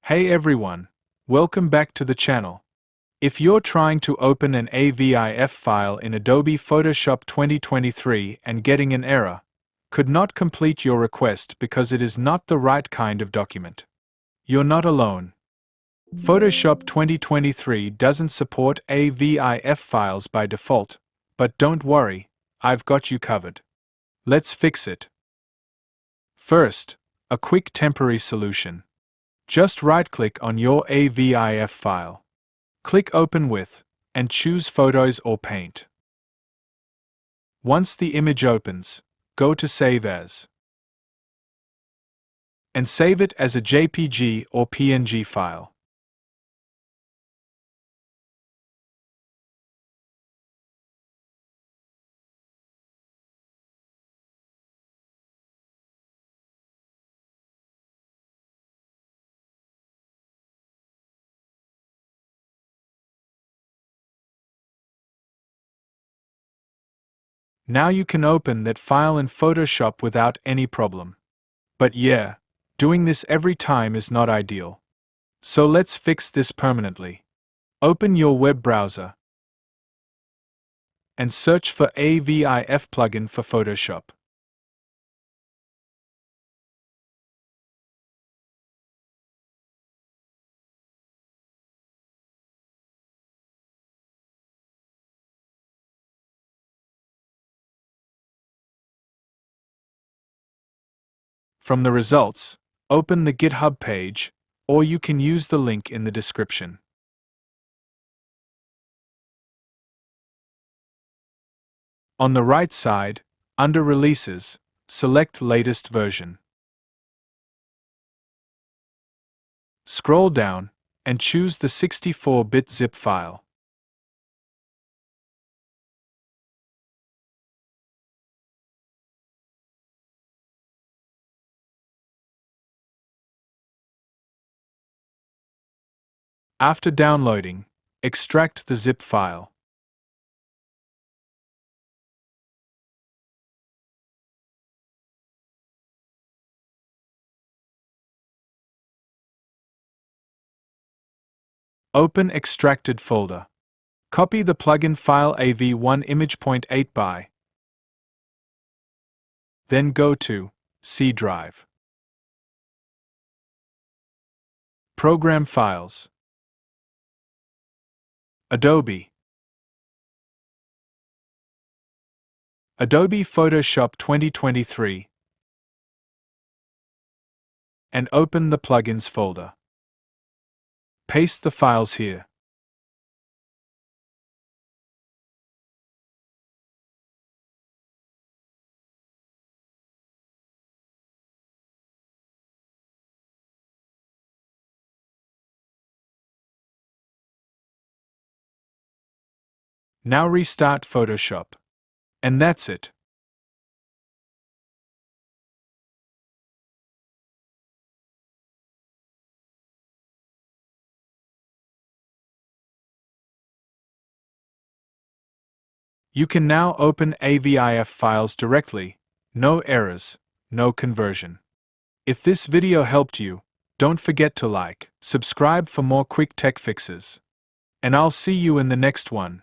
Hey everyone, welcome back to the channel. If you're trying to open an AVIF file in Adobe Photoshop 2023 and getting an error, could not complete your request because it is not the right kind of document. You're not alone. Photoshop 2023 doesn't support AVIF files by default, but don't worry, I've got you covered. Let's fix it. First, a quick temporary solution. Just right-click on your AVIF file. Click Open With, and choose Photos or Paint. Once the image opens, go to Save As. And save it as a JPG or PNG file. Now you can open that file in Photoshop without any problem. But yeah, doing this every time is not ideal. So let's fix this permanently. Open your web browser and search for AVIF plugin for Photoshop. From the results, open the GitHub page, or you can use the link in the description. On the right side, under Releases, select Latest Version. Scroll down, and choose the 64-bit zip file. After downloading, extract the zip file. Open Extracted folder. Copy the plugin file AV1 image.8 by. Then go to C drive. Program Files. Adobe. Adobe Photoshop 2023. And open the Plugins folder. Paste the files here. Now restart Photoshop. And that's it. You can now open AVIF files directly. No errors, no conversion. If this video helped you, don't forget to like, subscribe for more quick tech fixes. And I'll see you in the next one.